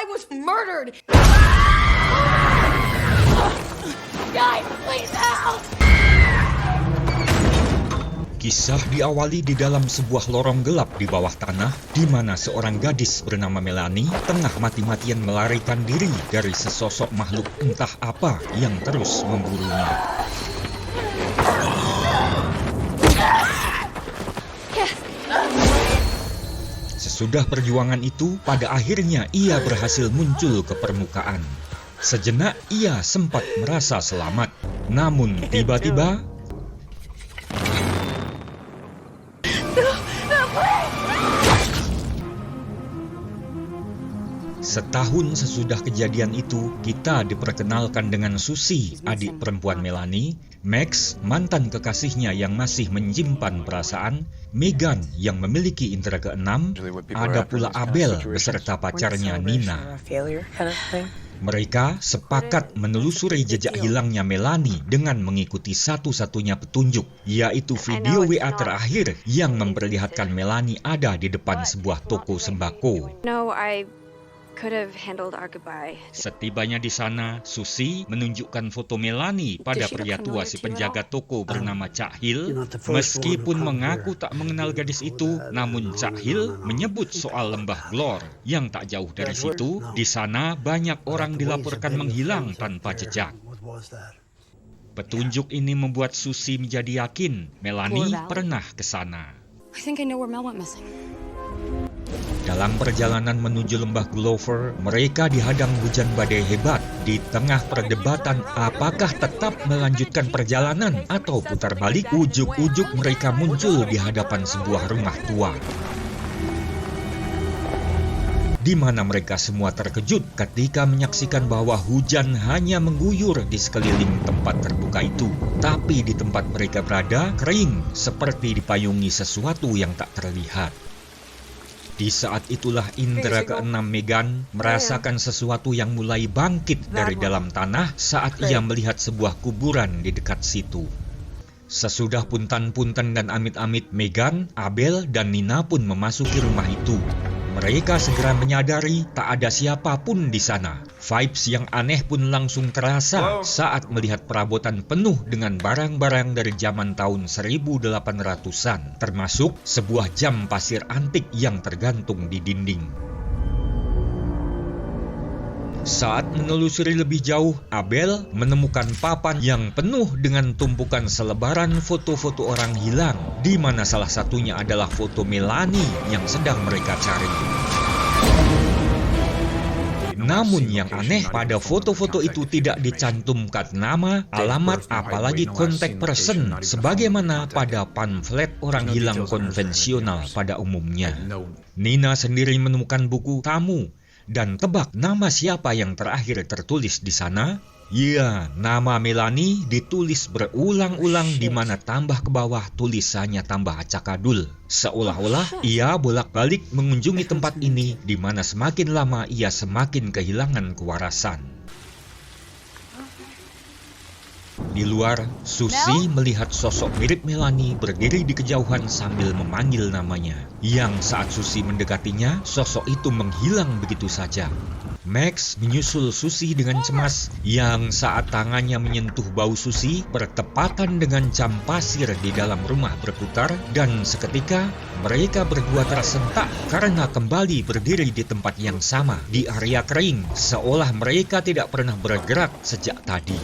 I was murdered. Guys, please help. Kisah diawali di dalam sebuah lorong gelap di bawah tanah, di mana seorang gadis bernama Melanie tengah mati-matian melarikan diri dari sesosok makhluk entah apa yang terus memburunya. Sesudah perjuangan itu, pada akhirnya ia berhasil muncul ke permukaan. Sejenak ia sempat merasa selamat, namun tiba-tiba setahun sesudah kejadian itu, kita diperkenalkan dengan Susie, adik perempuan Melanie, Max, mantan kekasihnya yang masih menyimpan perasaan, Megan yang memiliki indera keenam, ada pula Abel beserta pacarnya Nina. Mereka sepakat menelusuri jejak hilangnya Melanie dengan mengikuti satu-satunya petunjuk, yaitu video WA terakhir yang memperlihatkan Melanie ada di depan sebuah toko sembako. Setibanya di sana, Susie menunjukkan foto Melanie pada pria tua si penjaga toko bernama Cak Hill. Meskipun mengaku tak mengenal gadis itu, namun Cak Hill menyebut soal lembah Glor yang tak jauh dari situ. Di sana banyak orang dilaporkan menghilang tanpa jejak. Petunjuk ini membuat Susie menjadi yakin Melanie pernah ke sana. Dalam perjalanan menuju lembah Glover, mereka dihadang hujan badai hebat. Di tengah perdebatan apakah tetap melanjutkan perjalanan atau putar balik, ujuk-ujuk mereka muncul di hadapan sebuah rumah tua. Di mana mereka semua terkejut ketika menyaksikan bahwa hujan hanya mengguyur di sekeliling tempat terbuka itu. Tapi di tempat mereka berada, kering seperti dipayungi sesuatu yang tak terlihat. Di saat itulah indera keenam Megan merasakan sesuatu yang mulai bangkit dari dalam tanah saat ia melihat sebuah kuburan di dekat situ. Sesudah puntan-puntan dan amit-amit, Megan, Abel, dan Nina pun memasuki rumah itu. Mereka segera menyadari tak ada siapapun di sana. Vibes yang aneh pun langsung terasa saat melihat perabotan penuh dengan barang-barang dari zaman tahun 1800-an, termasuk sebuah jam pasir antik yang tergantung di dinding. Saat menelusuri lebih jauh, Abel menemukan papan yang penuh dengan tumpukan selebaran foto-foto orang hilang, di mana salah satunya adalah foto Melanie yang sedang mereka cari. Namun yang aneh, pada foto-foto itu tidak dicantumkan nama, alamat, apalagi kontak person, sebagaimana pada pamflet orang hilang konvensional pada umumnya. Nina sendiri menemukan buku tamu. Dan tebak nama siapa yang terakhir tertulis di sana? Ya, nama Melanie ditulis berulang-ulang di mana tambah ke bawah tulisannya tambah acakadul. Seolah-olah ia bolak-balik mengunjungi tempat ini di mana semakin lama ia semakin kehilangan kewarasan. Di luar, Susie melihat sosok mirip Melanie berdiri di kejauhan sambil memanggil namanya. Yang saat Susie mendekatinya, sosok itu menghilang begitu saja. Max menyusul Susie dengan cemas, yang saat tangannya menyentuh bau Susie bertepatan dengan jam pasir di dalam rumah berputar, dan seketika mereka berdua tersentak karena kembali berdiri di tempat yang sama, di area kering, seolah mereka tidak pernah bergerak sejak tadi.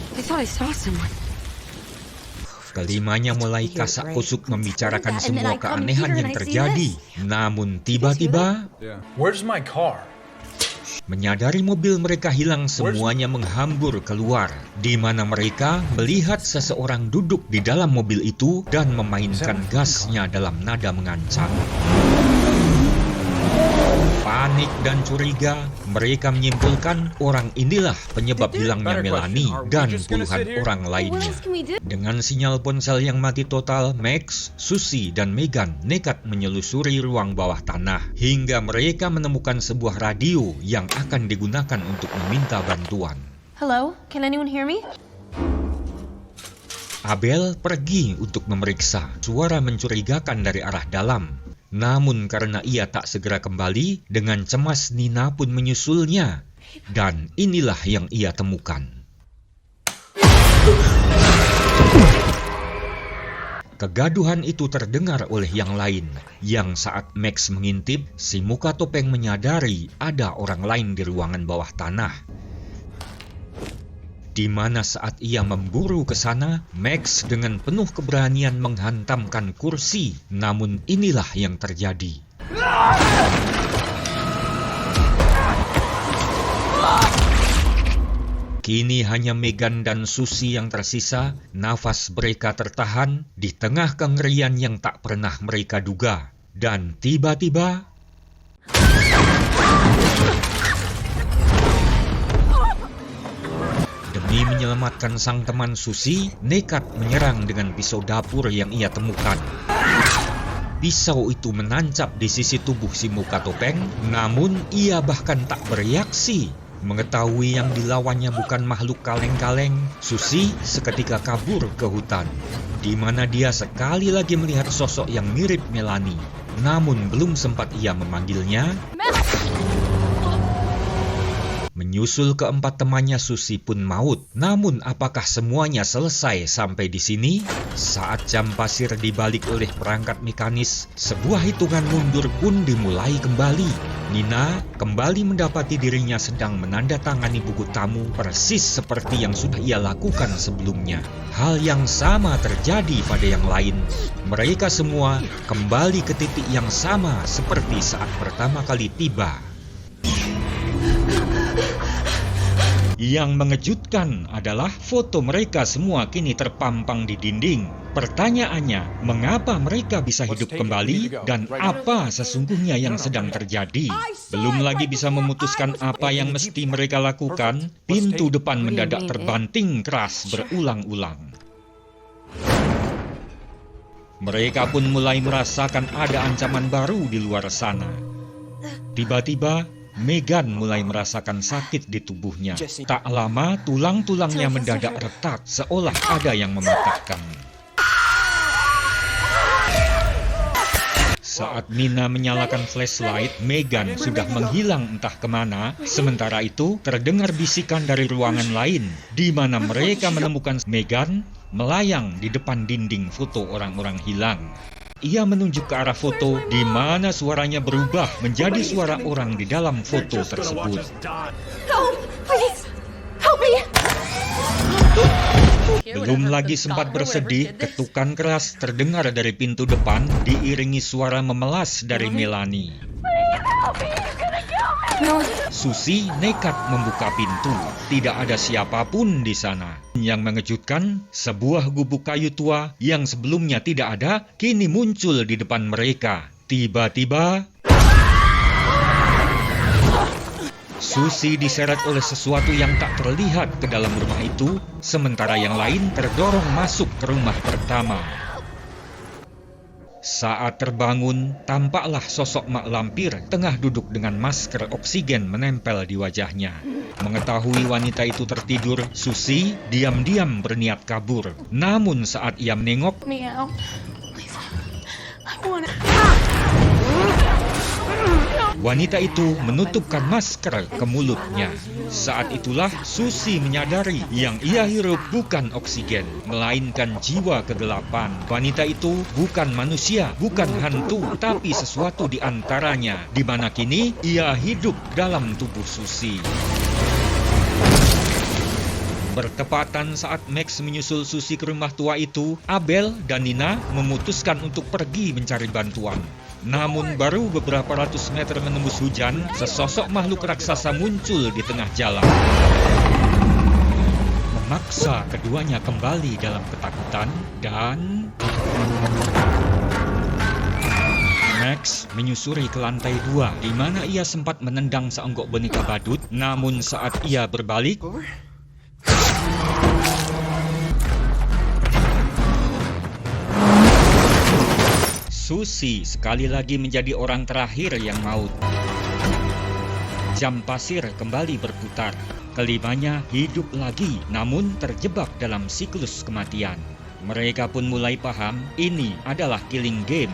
Kelimanya mulai kasak kusuk membicarakan semua keanehan yang terjadi. Namun tiba-tiba, Where's my car? menyadari mobil mereka hilang, semuanya menghambur keluar, di mana mereka melihat seseorang duduk di dalam mobil itu dan memainkan gasnya dalam nada mengancam. Panik dan curiga, mereka menyimpulkan orang inilah penyebab hilangnya Melanie dan puluhan orang lainnya. Dengan sinyal ponsel yang mati total, Max, Susie, dan Megan nekat menyelusuri ruang bawah tanah hingga mereka menemukan sebuah radio yang akan digunakan untuk meminta bantuan. Hello, can anyone hear me? Abel pergi untuk memeriksa. Suara mencurigakan dari arah dalam. Namun karena ia tak segera kembali, dengan cemas Nina pun menyusulnya. Dan inilah yang ia temukan. Kegaduhan itu terdengar oleh yang lain, yang saat Max mengintip, si muka topeng menyadari ada orang lain di ruangan bawah tanah. Di mana saat ia memburu ke sana, Max dengan penuh keberanian menghantamkan kursi. Namun inilah yang terjadi. Kini hanya Megan dan Susie yang tersisa. Nafas mereka tertahan di tengah kengerian yang tak pernah mereka duga. Dan tiba-tiba demi menyelamatkan sang teman, Susie nekat menyerang dengan pisau dapur yang ia temukan. Pisau itu menancap di sisi tubuh si muka topeng, namun ia bahkan tak bereaksi. Mengetahui yang dilawannya bukan makhluk kaleng-kaleng, Susie seketika kabur ke hutan, di mana dia sekali lagi melihat sosok yang mirip Melanie. Namun belum sempat ia memanggilnya, menyusul keempat temannya, Susie pun maut. Namun apakah semuanya selesai sampai di sini? Saat jam pasir dibalik oleh perangkat mekanis, sebuah hitungan mundur pun dimulai kembali. Nina kembali mendapati dirinya sedang menandatangani buku tamu persis seperti yang sudah ia lakukan sebelumnya. Hal yang sama terjadi pada yang lain. Mereka semua kembali ke titik yang sama seperti saat pertama kali tiba. Yang mengejutkan adalah foto mereka semua kini terpampang di dinding. Pertanyaannya, mengapa mereka bisa hidup kembali dan apa sesungguhnya yang sedang terjadi? Belum lagi bisa memutuskan apa yang mesti mereka lakukan, pintu depan mendadak terbanting keras berulang-ulang. Mereka pun mulai merasakan ada ancaman baru di luar sana. Tiba-tiba, Megan mulai merasakan sakit di tubuhnya. Tak lama, tulang-tulangnya mendadak retak, seolah ada yang mematahkan. Saat Nina menyalakan flashlight, Megan sudah menghilang entah kemana. Sementara itu, terdengar bisikan dari ruangan lain, di mana mereka menemukan Megan melayang di depan dinding foto orang-orang hilang. Ia menunjuk ke arah foto, di mana suaranya berubah menjadi suara orang di dalam foto tersebut. Help! Please! Help me! Belum lagi sempat bersedih, ketukan keras terdengar dari pintu depan, diiringi suara memelas dari Melanie. Susie nekat membuka pintu. Tidak ada siapapun di sana. Yang mengejutkan, sebuah gubuk kayu tua yang sebelumnya tidak ada, kini muncul di depan mereka. Tiba-tiba, Susie diseret oleh sesuatu yang tak terlihat ke dalam rumah itu, sementara yang lain terdorong masuk ke rumah pertama. Saat terbangun, tampaklah sosok mak lampir tengah duduk dengan masker oksigen menempel di wajahnya. Mengetahui wanita itu tertidur, Susie diam-diam berniat kabur. Namun saat ia menengok, Meow. Please. I want it. wanita itu menutupkan masker ke mulutnya. Saat itulah Susie menyadari yang ia hirup bukan oksigen, melainkan jiwa kegelapan. Wanita itu bukan manusia, bukan hantu, tapi sesuatu di antaranya, di mana kini ia hidup dalam tubuh Susie. Bertepatan saat Max menyusul Susie ke rumah tua itu, Abel dan Nina memutuskan untuk pergi mencari bantuan. Namun baru beberapa ratus meter menembus hujan, sesosok makhluk raksasa muncul di tengah jalan. Memaksa keduanya kembali dalam ketakutan dan Max menyusuri ke lantai 2, di mana ia sempat menendang seonggok boneka badut. Namun saat ia berbalik, Susie sekali lagi menjadi orang terakhir yang maut. Jam pasir kembali berputar. Kelimanya hidup lagi, namun terjebak dalam siklus kematian. Mereka pun mulai paham ini adalah killing game.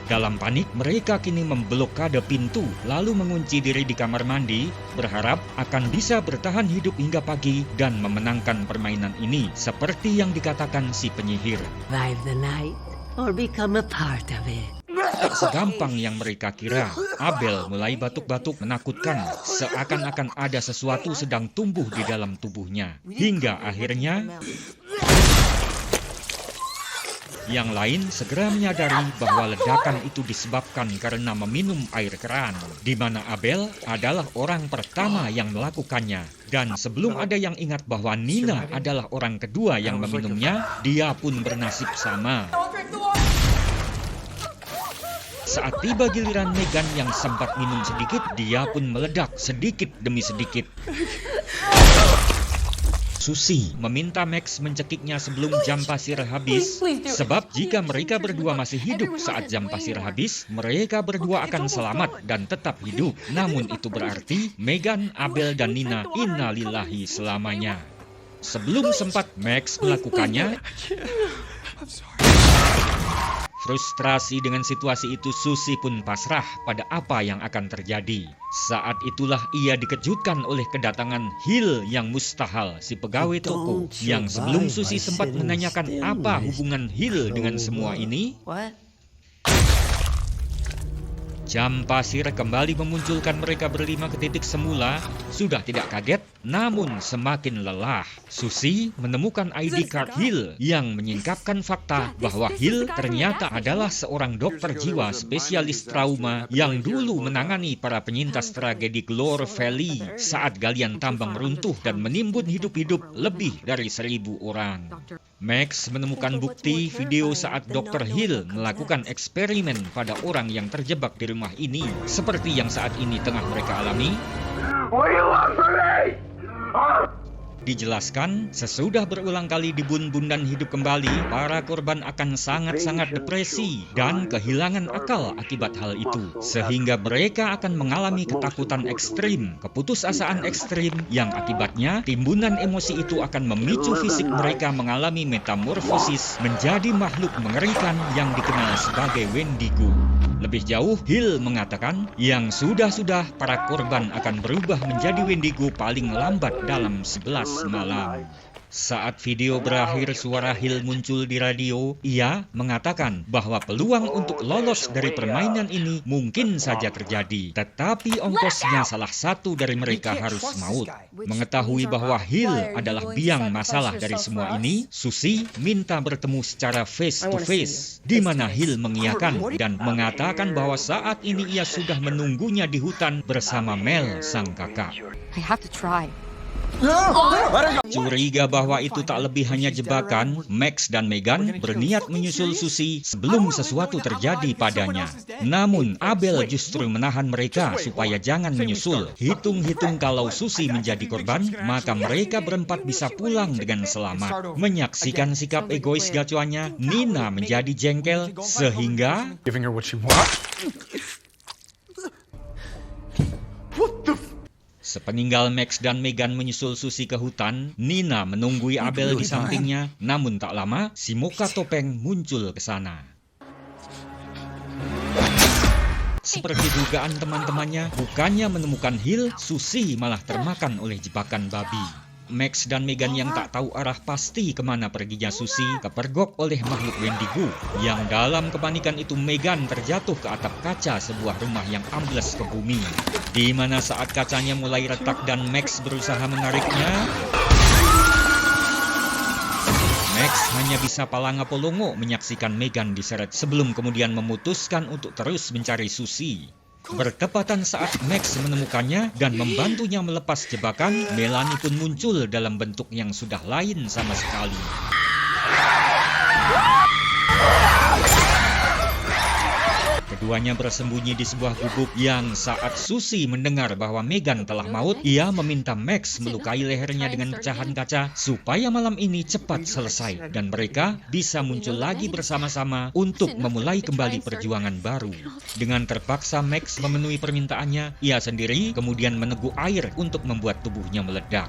Dalam panik, mereka kini memblokade pintu, lalu mengunci diri di kamar mandi, berharap akan bisa bertahan hidup hingga pagi dan memenangkan permainan ini, seperti yang dikatakan si penyihir. Survive the night or become a part of it. Tak segampang yang mereka kira. Abel mulai batuk-batuk menakutkan, seakan-akan ada sesuatu sedang tumbuh di dalam tubuhnya. Hingga akhirnya yang lain segera menyadari bahwa ledakan itu disebabkan karena meminum air keran, di mana Abel adalah orang pertama yang melakukannya. Dan sebelum ada yang ingat bahwa Nina adalah orang kedua yang meminumnya, dia pun bernasib sama. Saat tiba giliran Megan yang sempat minum sedikit, dia pun meledak sedikit demi sedikit. Susie meminta Max mencekiknya sebelum jam pasir habis, sebab jika mereka berdua masih hidup saat jam pasir habis, mereka berdua akan selamat dan tetap hidup. Namun itu berarti Megan, Abel, dan Nina innalillahi selamanya. Sebelum sempat Max melakukannya, frustrasi dengan situasi itu, Susie pun pasrah pada apa yang akan terjadi. Saat itulah ia dikejutkan oleh kedatangan Hill yang mustahil, si pegawai toko, yang sebelum Susie sempat menanyakan apa hubungan Hill dengan semua ini. Jam pasir kembali memunculkan mereka berlima ke titik semula. Sudah tidak kaget, namun semakin lelah. Susie menemukan ID card Hill yang menyingkapkan fakta bahwa Hill ternyata adalah seorang dokter jiwa spesialis trauma yang dulu menangani para penyintas tragedi Glore Valley saat galian tambang runtuh dan menimbun hidup-hidup lebih dari 1.000 orang. Max menemukan bukti video saat Dr. Hill melakukan eksperimen pada orang yang terjebak di rumah ini, seperti yang saat ini tengah mereka alami. Dijelaskan, sesudah berulang kali dibun-bun dan hidup kembali, para korban akan sangat-sangat depresi dan kehilangan akal akibat hal itu. Sehingga mereka akan mengalami ketakutan ekstrim, keputusasaan ekstrim, yang akibatnya timbunan emosi itu akan memicu fisik mereka mengalami metamorfosis menjadi makhluk mengerikan yang dikenal sebagai Wendigo. Lebih jauh, Hill mengatakan yang sudah-sudah para korban akan berubah menjadi Wendigo paling lambat dalam 11 malam. Saat video berakhir, suara Hill muncul di radio. Ia mengatakan bahwa peluang untuk lolos dari permainan ini mungkin saja terjadi, tetapi ongkosnya salah satu dari mereka harus maut. Mengetahui bahwa Hill adalah biang masalah dari semua ini, Susie minta bertemu secara face to face, di mana Hill mengiyakan dan mengatakan bahwa saat ini ia sudah menunggunya di hutan bersama Mel, sang kakak. I have to try. Curiga bahwa itu tak lebih hanya jebakan, Max dan Megan berniat menyusul Susie sebelum sesuatu terjadi padanya. Namun Abel justru menahan mereka supaya jangan menyusul. Hitung-hitung kalau Susie menjadi korban, maka mereka berempat bisa pulang dengan selamat. Menyaksikan sikap egois gacuannya, Nina menjadi jengkel sehingga sepeninggal Max dan Megan menyusul Susie ke hutan, Nina menunggui Abel di sampingnya. Namun tak lama, si muka topeng muncul ke sana. Seperti dugaan teman-temannya, bukannya menemukan Hill, Susie malah termakan oleh jebakan babi. Max dan Megan yang tak tahu arah pasti kemana perginya Susie kepergok oleh makhluk Wendigo, yang dalam kepanikan itu Megan terjatuh ke atap kaca sebuah rumah yang ambles ke bumi, di mana saat kacanya mulai retak dan Max berusaha menariknya, Max hanya bisa palanga-polongo menyaksikan Megan diseret sebelum kemudian memutuskan untuk terus mencari Susie. Bertepatan saat Max menemukannya dan membantunya melepas jebakan, Melanie pun muncul dalam bentuk yang sudah lain sama sekali. Keduanya bersembunyi di sebuah gubuk yang saat Susie mendengar bahwa Megan telah maut, ia meminta Max melukai lehernya dengan pecahan kaca supaya malam ini cepat selesai dan mereka bisa muncul lagi bersama-sama untuk memulai kembali perjuangan baru. Dengan terpaksa Max memenuhi permintaannya, ia sendiri kemudian meneguk air untuk membuat tubuhnya meledak.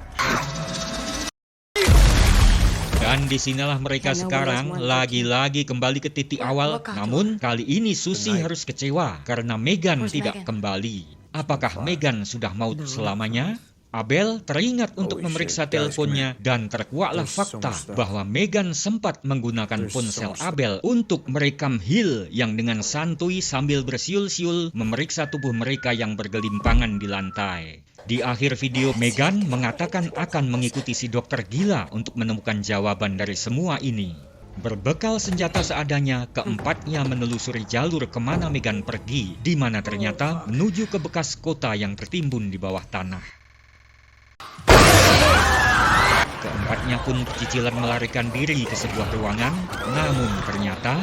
Dan disinilah mereka sekarang lagi-lagi kembali ke titik awal. Namun kali ini Susie harus kecewa karena Megan tidak kembali. Apakah Megan sudah maut selamanya? Abel teringat untuk memeriksa teleponnya dan terkuaklah fakta bahwa Megan sempat menggunakan ponsel Abel untuk merekam Hill yang dengan santuy sambil bersiul-siul memeriksa tubuh mereka yang bergelimpangan di lantai. Di akhir video, Megan mengatakan akan mengikuti si dokter gila untuk menemukan jawaban dari semua ini. Berbekal senjata seadanya, keempatnya menelusuri jalur kemana Megan pergi, di mana ternyata menuju ke bekas kota yang tertimbun di bawah tanah. Keempatnya pun cicilan melarikan diri ke sebuah ruangan, namun ternyata...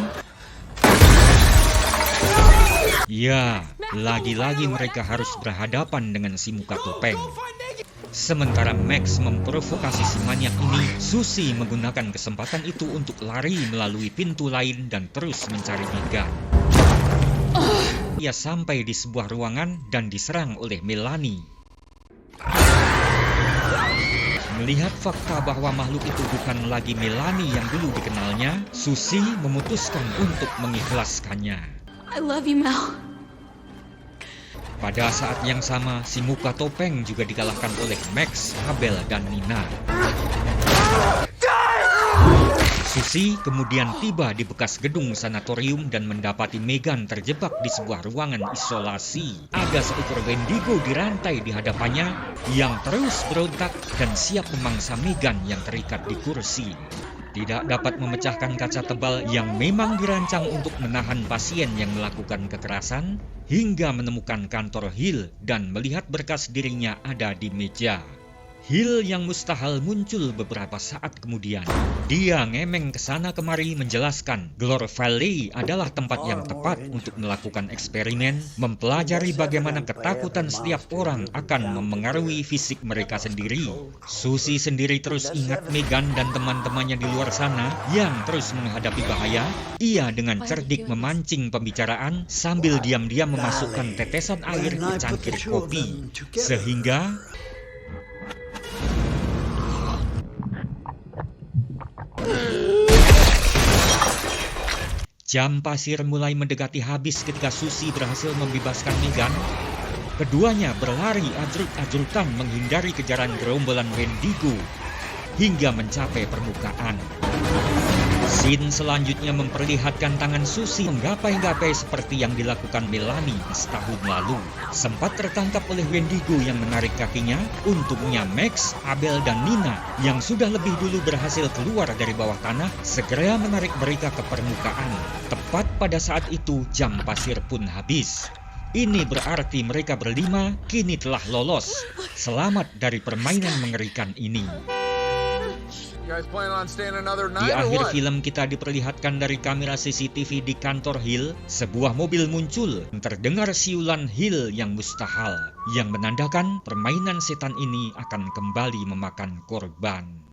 Ya, lagi-lagi mereka harus berhadapan dengan si muka topeng. Sementara Max memprovokasi si maniak ini, Susie menggunakan kesempatan itu untuk lari melalui pintu lain dan terus mencari Megan. Ia sampai di sebuah ruangan dan diserang oleh Melanie. Melihat fakta bahwa makhluk itu bukan lagi Melanie yang dulu dikenalnya, Susie memutuskan untuk mengikhlaskannya. I love you, Mel. Pada saat yang sama, si muka topeng juga dikalahkan oleh Max, Abel, dan Nina. Susie kemudian tiba di bekas gedung sanatorium dan mendapati Megan terjebak di sebuah ruangan isolasi. Ada seekor Wendigo dirantai di hadapannya yang terus berontak dan siap memangsa Megan yang terikat di kursi. Tidak dapat memecahkan kaca tebal yang memang dirancang untuk menahan pasien yang melakukan kekerasan, hingga menemukan kantor Hill dan melihat berkas dirinya ada di meja. Hill yang mustahil muncul beberapa saat kemudian. Dia ngemeng ke sana kemari menjelaskan Glor Valley adalah tempat yang tepat untuk melakukan eksperimen, mempelajari bagaimana ketakutan setiap orang akan memengaruhi fisik mereka sendiri. Susie sendiri terus ingat Megan dan teman-temannya di luar sana yang terus menghadapi bahaya. Ia dengan cerdik memancing pembicaraan sambil diam-diam memasukkan tetesan air ke cangkir kopi. Sehingga jam pasir mulai mendekati habis ketika Susie berhasil membebaskan Megan. Keduanya berlari ajrut-ajrutan menghindari kejaran gerombolan Wendigo hingga mencapai permukaan. Scene selanjutnya memperlihatkan tangan Susie menggapai-gapai seperti yang dilakukan Melanie setahun lalu. Sempat tertangkap oleh Wendigo yang menarik kakinya. Untungnya Max, Abel, dan Nina yang sudah lebih dulu berhasil keluar dari bawah tanah segera menarik mereka ke permukaan. Tepat pada saat itu jam pasir pun habis. Ini berarti mereka berlima kini telah lolos. Selamat dari permainan mengerikan ini. Di akhir film kita diperlihatkan dari kamera CCTV di kantor Hill, sebuah mobil muncul, terdengar siulan Hill yang mustahil, yang menandakan permainan setan ini akan kembali memakan korban.